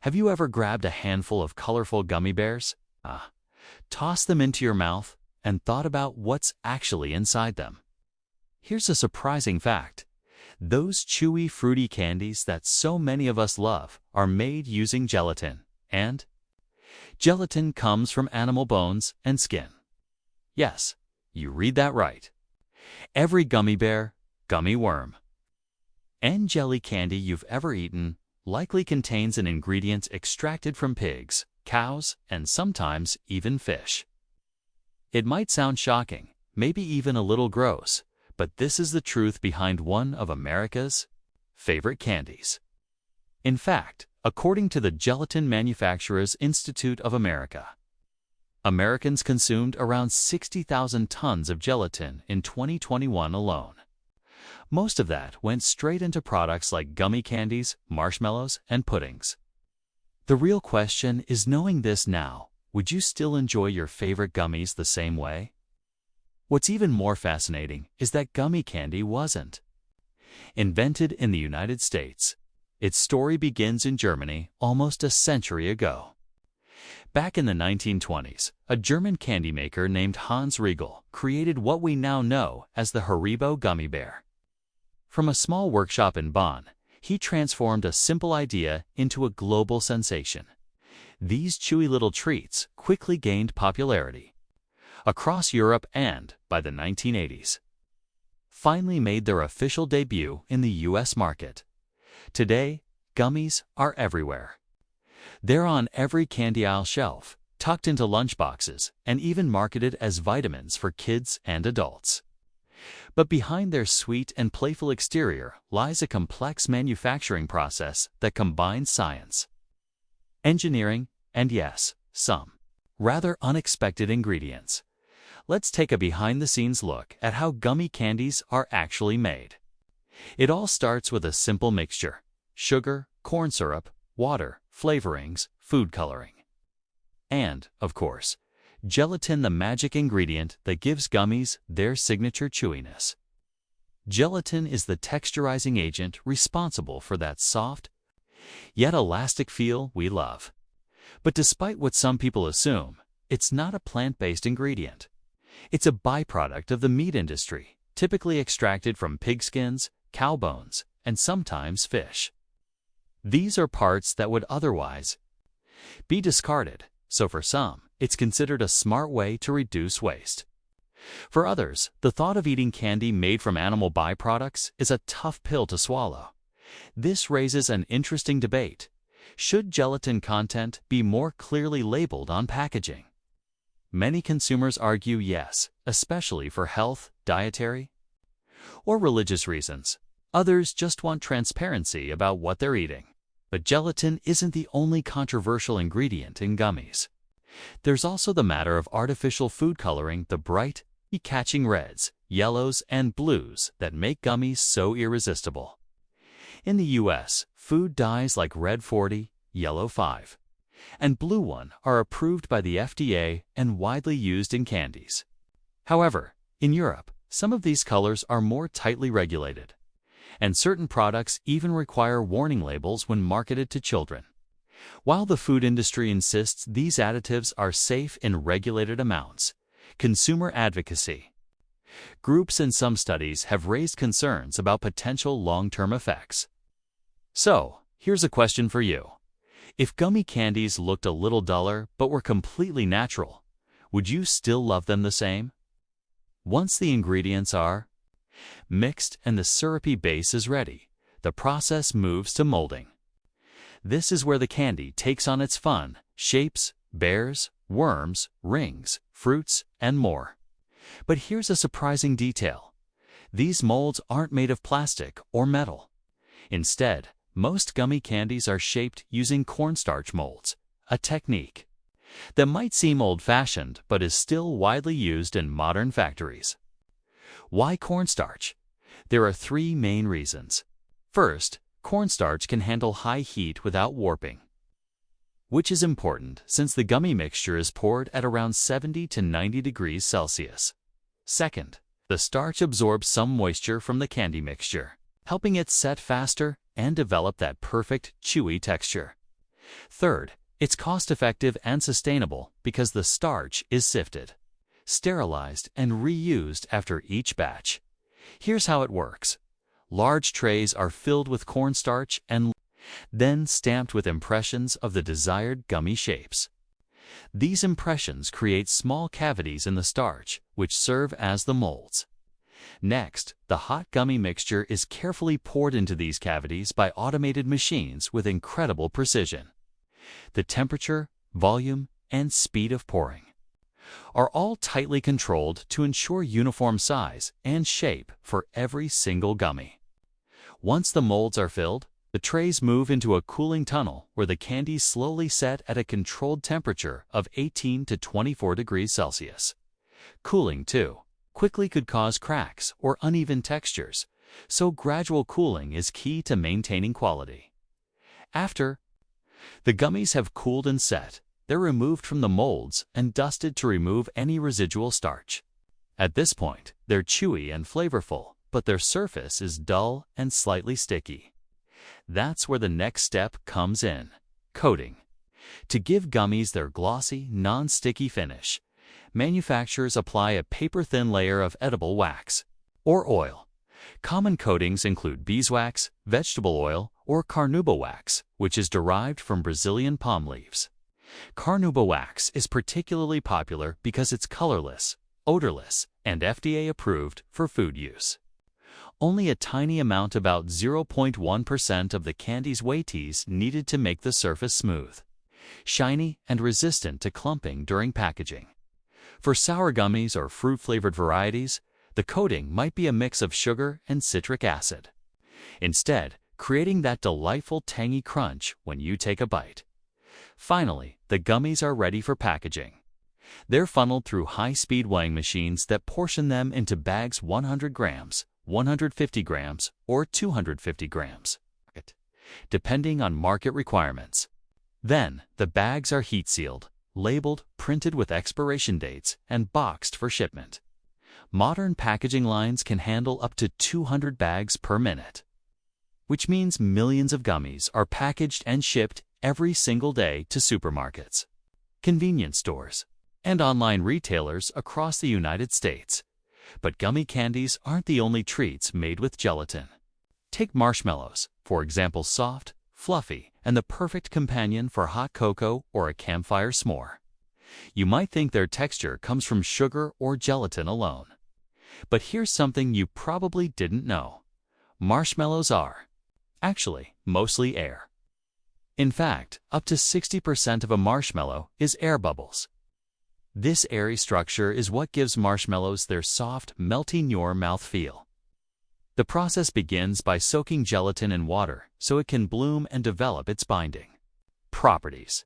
Have you ever grabbed a handful of colorful gummy bears, tossed them into your mouth, and thought about what's actually inside them? Here's a surprising fact. Those chewy, fruity candies that so many of us love are made using gelatin, and gelatin comes from animal bones and skin. Yes, you read that right. Every gummy bear, gummy worm, and jelly candy you've ever eaten likely contains an ingredient extracted from pigs, cows, and sometimes even fish. It might sound shocking, maybe even a little gross, but this is the truth behind one of America's favorite candies. In fact, according to the Gelatin Manufacturers Institute of America, Americans consumed around 60,000 tons of gelatin in 2021 alone. Most of that went straight into products like gummy candies, marshmallows, and puddings. The real question is, knowing this now, would you still enjoy your favorite gummies the same way? What's even more fascinating is that gummy candy wasn't invented in the United States. Its story begins in Germany almost a century ago. Back in the 1920s, a German candy maker named Hans Riegel created what we now know as the Haribo gummy bear. From a small workshop in Bonn, he transformed a simple idea into a global sensation. These chewy little treats quickly gained popularity across Europe and, by the 1980s, finally made their official debut in the US market. Today, gummies are everywhere. They're on every candy aisle shelf, tucked into lunchboxes, and even marketed as vitamins for kids and adults. But behind their sweet and playful exterior lies a complex manufacturing process that combines science, engineering, and yes, some rather unexpected ingredients. Let's take a behind-the-scenes look at how gummy candies are actually made. It all starts with a simple mixture: sugar, corn syrup, water, flavorings, food coloring, and, of course, gelatin, the magic ingredient that gives gummies their signature chewiness. Gelatin is the texturizing agent responsible for that soft, yet elastic feel we love. But despite what some people assume, it's not a plant-based ingredient. It's a byproduct of the meat industry, typically extracted from pig skins, cow bones, and sometimes fish. These are parts that would otherwise be discarded, so for some, it's considered a smart way to reduce waste. For others, the thought of eating candy made from animal byproducts is a tough pill to swallow. This raises an interesting debate. Should gelatin content be more clearly labeled on packaging? Many consumers argue yes, especially for health, dietary, or religious reasons. Others just want transparency about what they're eating. But gelatin isn't the only controversial ingredient in gummies. There's also the matter of artificial food coloring, the bright, eye-catching reds, yellows, and blues that make gummies so irresistible. In the US, food dyes like Red 40, Yellow 5, and Blue 1 are approved by the FDA and widely used in candies. However, in Europe, some of these colors are more tightly regulated, and certain products even require warning labels when marketed to children. While the food industry insists these additives are safe in regulated amounts, consumer advocacy groups and some studies have raised concerns about potential long-term effects. So, here's a question for you. If gummy candies looked a little duller but were completely natural, would you still love them the same? Once the ingredients are mixed and the syrupy base is ready, the process moves to molding. This is where the candy takes on its fun: shapes, bears, worms, rings, fruits, and more. But here's a surprising detail. These molds aren't made of plastic or metal. Instead, most gummy candies are shaped using cornstarch molds, a technique that might seem old-fashioned but is still widely used in modern factories. Why cornstarch? There are three main reasons. First, cornstarch can handle high heat without warping, which is important since the gummy mixture is poured at around 70 to 90 degrees Celsius. Second, the starch absorbs some moisture from the candy mixture, helping it set faster and develop that perfect, chewy texture. Third, it's cost-effective and sustainable because the starch is sifted, sterilized, and reused after each batch. Here's how it works. Large trays are filled with cornstarch and then stamped with impressions of the desired gummy shapes. These impressions create small cavities in the starch, which serve as the molds. Next, the hot gummy mixture is carefully poured into these cavities by automated machines with incredible precision. The temperature, volume, and speed of pouring are all tightly controlled to ensure uniform size and shape for every single gummy. Once the molds are filled, the trays move into a cooling tunnel where the candies slowly set at a controlled temperature of 18 to 24 degrees Celsius. Cooling, too, quickly could cause cracks or uneven textures, so gradual cooling is key to maintaining quality. After the gummies have cooled and set, they're removed from the molds and dusted to remove any residual starch. At this point, they're chewy and flavorful, but their surface is dull and slightly sticky. That's where the next step comes in: coating. To give gummies their glossy, non-sticky finish, manufacturers apply a paper-thin layer of edible wax or oil. Common coatings include beeswax, vegetable oil, or carnauba wax, which is derived from Brazilian palm leaves. Carnauba wax is particularly popular because it's colorless, odorless, and FDA-approved for food use. Only a tiny amount, about 0.1% of the candy's weight, is needed to make the surface smooth, shiny, and resistant to clumping during packaging. For sour gummies or fruit-flavored varieties, the coating might be a mix of sugar and citric acid, instead creating that delightful tangy crunch when you take a bite. Finally, the gummies are ready for packaging. They're funneled through high-speed weighing machines that portion them into bags 100 grams, 150 grams, or 250 grams, depending on market requirements. Then, the bags are heat-sealed, labeled, printed with expiration dates, and boxed for shipment. Modern packaging lines can handle up to 200 bags per minute, which means millions of gummies are packaged and shipped every single day to supermarkets, convenience stores, and online retailers across the United States. But gummy candies aren't the only treats made with gelatin. Take marshmallows, for example, soft, fluffy, and the perfect companion for hot cocoa or a campfire s'more. You might think their texture comes from sugar or gelatin alone. But here's something you probably didn't know. Marshmallows are actually mostly air. In fact, up to 60% of a marshmallow is air bubbles. This airy structure is what gives marshmallows their soft, melt-in-your-mouth feel. The process begins by soaking gelatin in water so it can bloom and develop its binding properties.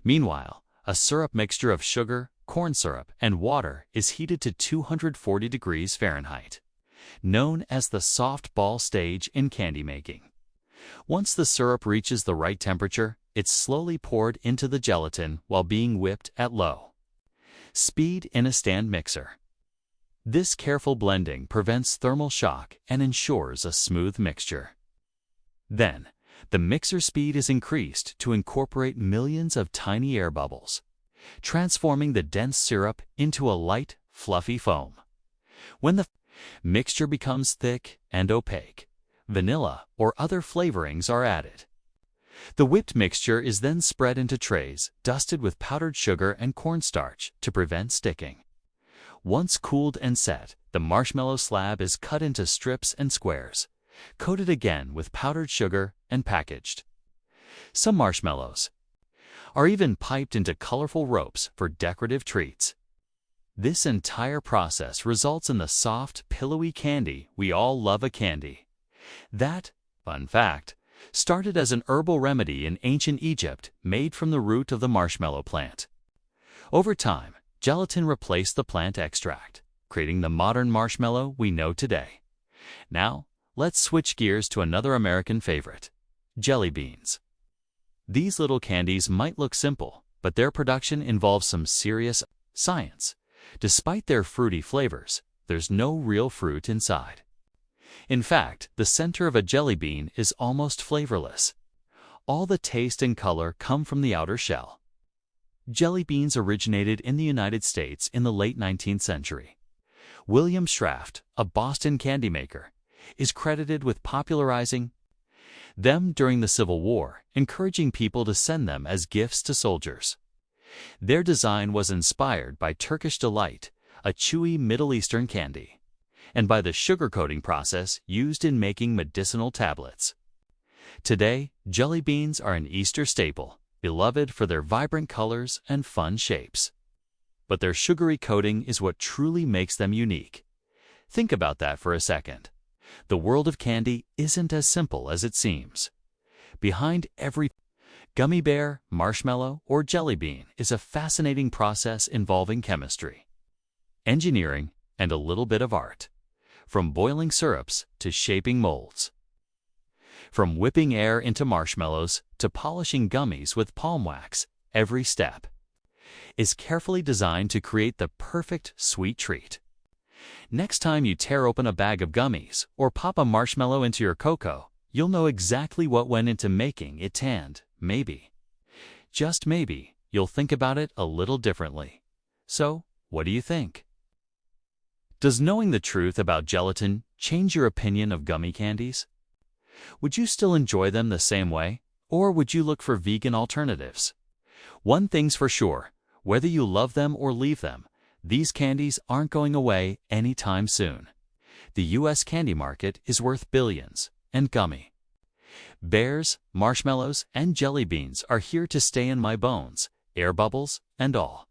Meanwhile, a syrup mixture of sugar, corn syrup, and water is heated to 240 degrees Fahrenheit, known as the soft ball stage in candy making. Once the syrup reaches the right temperature, it's slowly poured into the gelatin while being whipped at low speed in a stand mixer. This careful blending prevents thermal shock and ensures a smooth mixture. Then, the mixer speed is increased to incorporate millions of tiny air bubbles, transforming the dense syrup into a light, fluffy foam. When the mixture becomes thick and opaque, vanilla or other flavorings are added. The whipped mixture is then spread into trays, dusted with powdered sugar and cornstarch to prevent sticking. Once cooled and set, the marshmallow slab is cut into strips and squares, coated again with powdered sugar, and packaged. Some marshmallows are even piped into colorful ropes for decorative treats. This entire process results in the soft, pillowy candy we all love. A candy that, fun fact, started as an herbal remedy in ancient Egypt made from the root of the marshmallow plant. Over time, gelatin replaced the plant extract, creating the modern marshmallow we know today. Now, let's switch gears to another American favorite: jelly beans. These little candies might look simple, but their production involves some serious science. Despite their fruity flavors, there's no real fruit inside. In fact, the center of a jelly bean is almost flavorless. all the taste and color come from the outer shell. Jelly beans originated in the United States in the late 19th century. William Shraft, a Boston candy maker, is credited with popularizing them during the Civil War, encouraging people to send them as gifts to soldiers. Their design was inspired by Turkish Delight, a chewy Middle Eastern candy, and by the sugar coating process used in making medicinal tablets. Today, jelly beans are an Easter staple, beloved for their vibrant colors and fun shapes. But their sugary coating is what truly makes them unique. Think about that for a second. The world of candy isn't as simple as it seems. Behind every gummy bear, marshmallow, or jelly bean is a fascinating process involving chemistry, engineering, and a little bit of art. From boiling syrups to shaping molds. From whipping air into marshmallows to polishing gummies with palm wax, every step is carefully designed to create the perfect sweet treat. Next time you tear open a bag of gummies or pop a marshmallow into your cocoa, you'll know exactly what went into making it, and maybe, just maybe, you'll think about it a little differently. So, what do you think? Does knowing the truth about gelatin change your opinion of gummy candies? Would you still enjoy them the same way, or would you look for vegan alternatives? One thing's for sure, whether you love them or leave them, these candies aren't going away anytime soon. The U.S. candy market is worth billions, and gummy bears, marshmallows, and jelly beans are here to stay in my bones, air bubbles and all.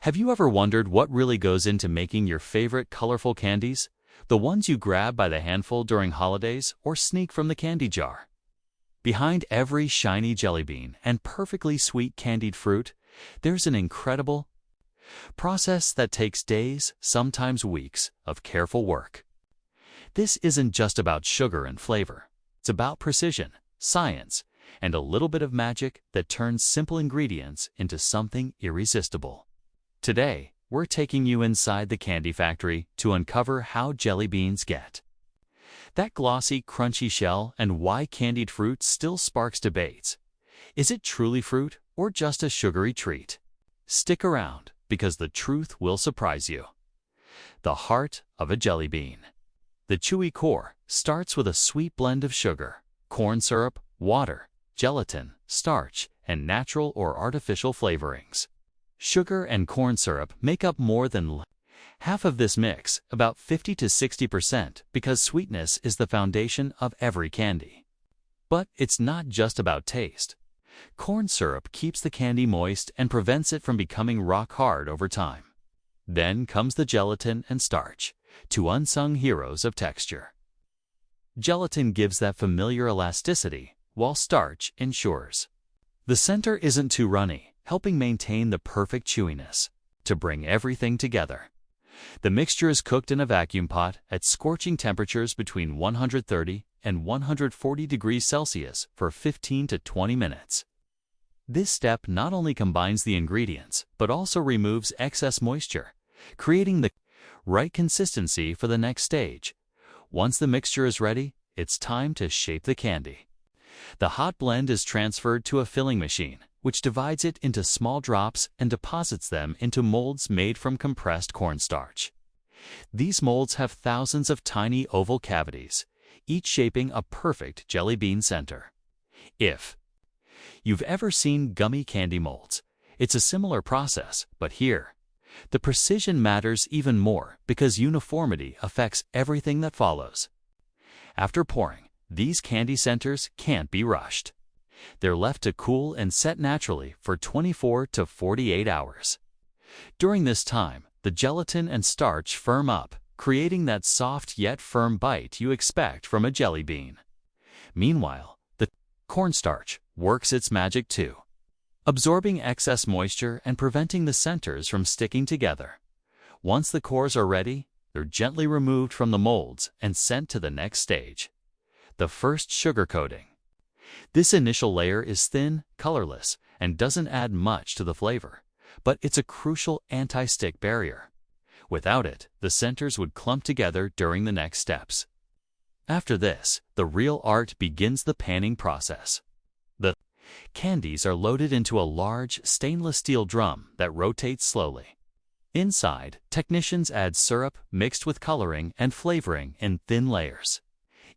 Have you ever wondered what really goes into making your favorite colorful candies? The ones you grab by the handful during holidays or sneak from the candy jar? Behind every shiny jelly bean and perfectly sweet candied fruit, there's an incredible process that takes days, sometimes weeks, of careful work. This isn't just about sugar and flavor. It's about precision, science, and a little bit of magic that turns simple ingredients into something irresistible. Today, we're taking you inside the candy factory to uncover how jelly beans get that glossy, crunchy shell and why candied fruit still sparks debates. Is it truly fruit or just a sugary treat? Stick around, because the truth will surprise you. The heart of a jelly bean. The chewy core starts with a sweet blend of sugar, corn syrup, water, gelatin, starch, and natural or artificial flavorings. Sugar and corn syrup make up more than half of this mix, about 50 to 60%, because sweetness is the foundation of every candy. But it's not just about taste. Corn syrup keeps the candy moist and prevents it from becoming rock hard over time. Then comes the gelatin and starch, two unsung heroes of texture. Gelatin gives that familiar elasticity, while starch ensures the center isn't too runny, helping maintain the perfect chewiness. To bring everything together, the mixture is cooked in a vacuum pot at scorching temperatures between 130 and 140 degrees Celsius for 15 to 20 minutes. This step not only combines the ingredients, but also removes excess moisture, creating the right consistency for the next stage. Once the mixture is ready, it's time to shape the candy. The hot blend is transferred to a filling machine, which divides it into small drops and deposits them into molds made from compressed cornstarch. These molds have thousands of tiny oval cavities, each shaping a perfect jelly bean center. If you've ever seen gummy candy molds, it's a similar process, but here, the precision matters even more because uniformity affects everything that follows. After pouring, these candy centers can't be rushed. They're left to cool and set naturally for 24 to 48 hours. During this time, the gelatin and starch firm up, creating that soft yet firm bite you expect from a jelly bean. Meanwhile, the cornstarch works its magic too, absorbing excess moisture and preventing the centers from sticking together. Once the cores are ready, they're gently removed from the molds and sent to the next stage, the first sugar coating. This initial layer is thin, colorless, and doesn't add much to the flavor, but it's a crucial anti-stick barrier. Without it, the centers would clump together during the next steps. After this, the real art begins: the panning process. The candies are loaded into a large stainless steel drum that rotates slowly. Inside, technicians add syrup mixed with coloring and flavoring in thin layers.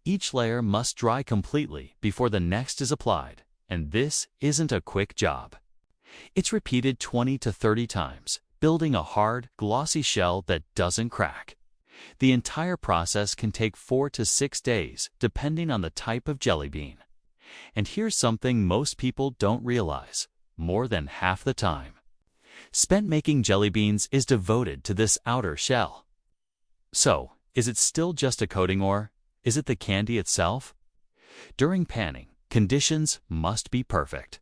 Each layer must dry completely before the next is applied, and this isn't a quick job. It's repeated 20 to 30 times, building a hard, glossy shell that doesn't crack. The entire process can take 4 to 6 days, depending on the type of jelly bean. And here's something most people don't realize: more than half the time spent making jelly beans is devoted to this outer shell. So, is it still just a coating, or is it the candy itself? During panning, conditions must be perfect.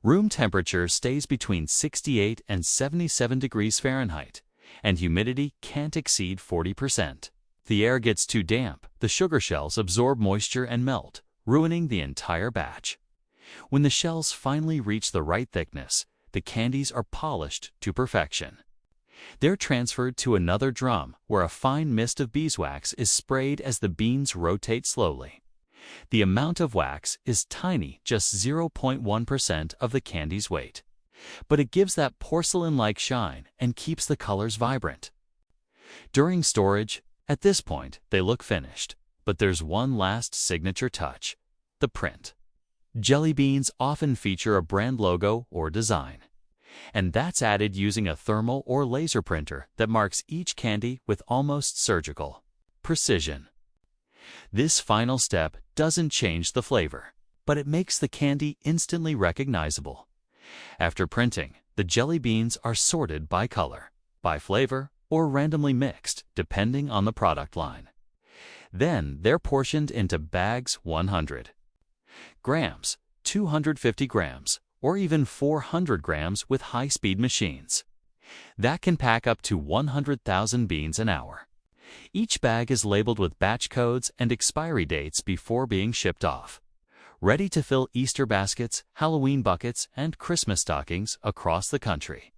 Room temperature stays between 68 and 77 degrees Fahrenheit, and humidity can't exceed 40%. If the air gets too damp, the sugar shells absorb moisture and melt, ruining the entire batch. When the shells finally reach the right thickness, the candies are polished to perfection. They're transferred to another drum where a fine mist of beeswax is sprayed as the beans rotate slowly. The amount of wax is tiny, just 0.1% of the candy's weight, but it gives that porcelain-like shine and keeps the colors vibrant. During storage, at this point, they look finished, but there's one last signature touch: the print. Jelly beans often feature a brand logo or design, and that's added using a thermal or laser printer that marks each candy with almost surgical precision. This final step doesn't change the flavor, but it makes the candy instantly recognizable. After printing, the jelly beans are sorted by color, by flavor, or randomly mixed, depending on the product line. Then they're portioned into bags: 100 grams, 250 grams, or even 400 grams with high-speed machines. That can pack up to 100,000 beans an hour. Each bag is labeled with batch codes and expiry dates before being shipped off, ready to fill Easter baskets, Halloween buckets, and Christmas stockings across the country.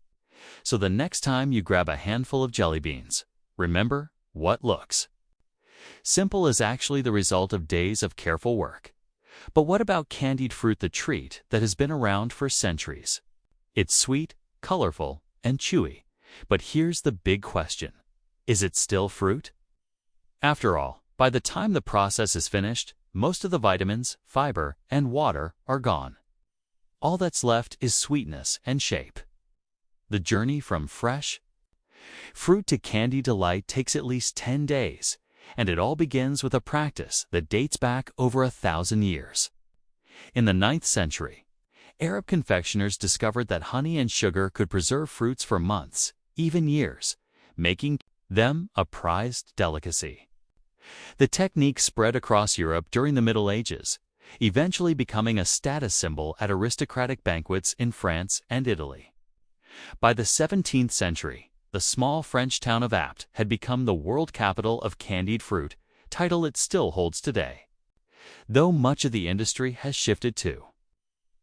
So the next time you grab a handful of jelly beans, remember, what looks simple is actually the result of days of careful work. But what about candied fruit, the treat that has been around for centuries? It's sweet, colorful, and chewy. But here's the big question: is it still fruit? After all, by the time the process is finished, most of the vitamins, fiber, and water are gone. All that's left is sweetness and shape. The journey from fresh fruit to candy delight takes at least 10 days, and it all begins with a practice that dates back over 1,000 years. In the 9th century, Arab confectioners discovered that honey and sugar could preserve fruits for months, even years, making them a prized delicacy. The technique spread across Europe during the Middle Ages, eventually becoming a status symbol at aristocratic banquets in France and Italy. By the 17th century, the small French town of Apt had become the world capital of candied fruit, title it still holds today. Though much of the industry has shifted to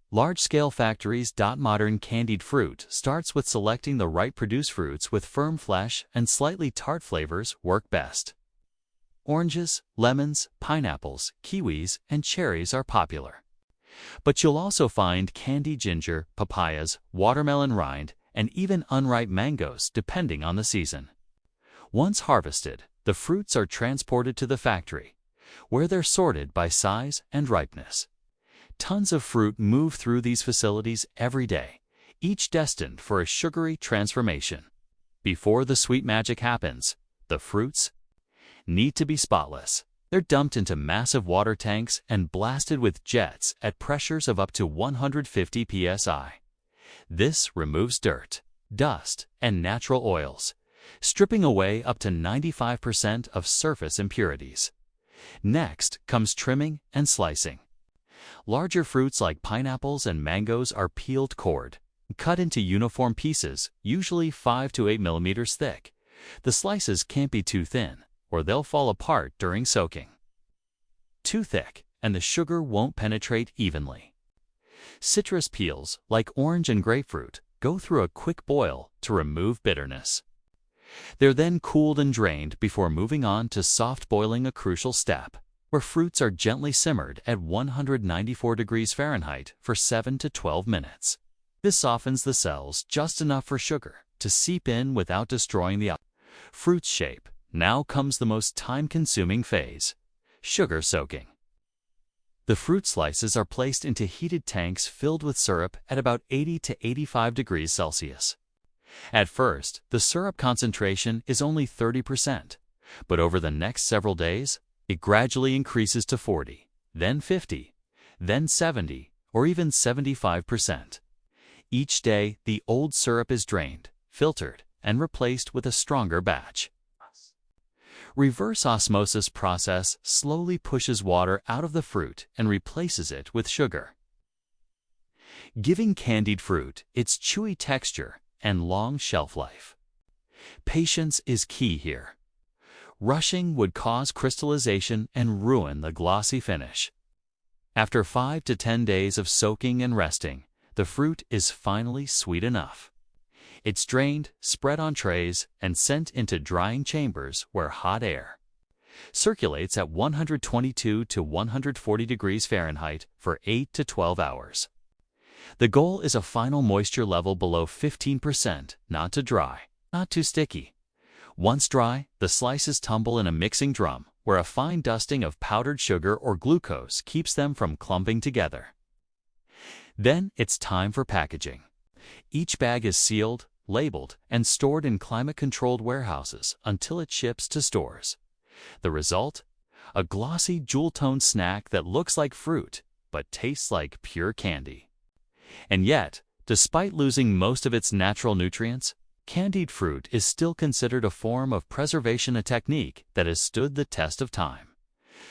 large-scale factories. Modern candied fruit starts with selecting the right produce. Fruits with firm flesh and slightly tart flavors work best. Oranges, lemons, pineapples, kiwis, and cherries are popular. But you'll also find candied ginger, papayas, watermelon rind, and even unripe mangoes, depending on the season. Once harvested, the fruits are transported to the factory, where they're sorted by size and ripeness. Tons of fruit move through these facilities every day, each destined for a sugary transformation. Before the sweet magic happens, the fruits need to be spotless. They're dumped into massive water tanks and blasted with jets at pressures of up to 150 psi. This removes dirt, dust, and natural oils, stripping away up to 95% of surface impurities. Next comes trimming and slicing. Larger fruits like pineapples and mangoes are peeled cored, cut into uniform pieces, usually 5 to 8 millimeters thick. The slices can't be too thin, or they'll fall apart during soaking. Too thick, and the sugar won't penetrate evenly. Citrus peels, like orange and grapefruit, go through a quick boil to remove bitterness. They're then cooled and drained before moving on to soft boiling, a crucial step. where fruits are gently simmered at 194 degrees Fahrenheit for 7 to 12 minutes. This softens the cells just enough for sugar to seep in without destroying the fruit's shape. Now comes the most time-consuming phase: sugar soaking. The fruit slices are placed into heated tanks filled with syrup at about 80 to 85 degrees Celsius. At first, the syrup concentration is only 30%, but over the next several days, it gradually increases to 40, then 50, then 70, or even 75%. Each day, the old syrup is drained, filtered, and replaced with a stronger batch. Reverse osmosis process slowly pushes water out of the fruit and replaces it with sugar, giving candied fruit its chewy texture and long shelf life. Patience is key here. Rushing would cause crystallization and ruin the glossy finish. After 5 to 10 days of soaking and resting, the fruit is finally sweet enough. It's drained, spread on trays, and sent into drying chambers where hot air circulates at 122 to 140 degrees Fahrenheit for 8 to 12 hours. The goal is a final moisture level below 15%, not too dry, not too sticky. Once dry, the slices tumble in a mixing drum where a fine dusting of powdered sugar or glucose keeps them from clumping together. Then it's time for packaging. Each bag is sealed, labeled, and stored in climate-controlled warehouses until it ships to stores. The result? A glossy, jewel-toned snack that looks like fruit but tastes like pure candy. And yet, despite losing most of its natural nutrients, candied fruit is still considered a form of preservation, a technique that has stood the test of time.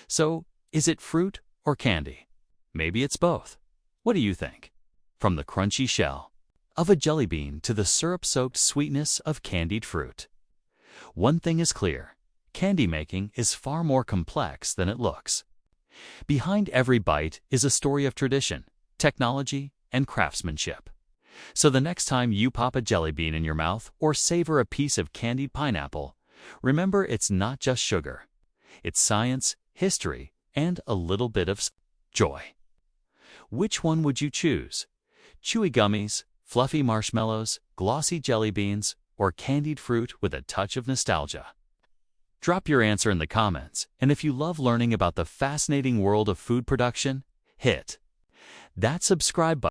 So, is it fruit or candy? Maybe it's both. What do you think? From the crunchy shell of a jelly bean to the syrup-soaked sweetness of candied fruit, one thing is clear: candy making is far more complex than it looks. Behind every bite is a story of tradition, technology, and craftsmanship. So the next time you pop a jelly bean in your mouth or savor a piece of candied pineapple, remember it's not just sugar. It's science, history, and a little bit of joy. Which one would you choose? Chewy gummies, fluffy marshmallows, glossy jelly beans, or candied fruit with a touch of nostalgia? Drop your answer in the comments, and if you love learning about the fascinating world of food production, hit that subscribe button.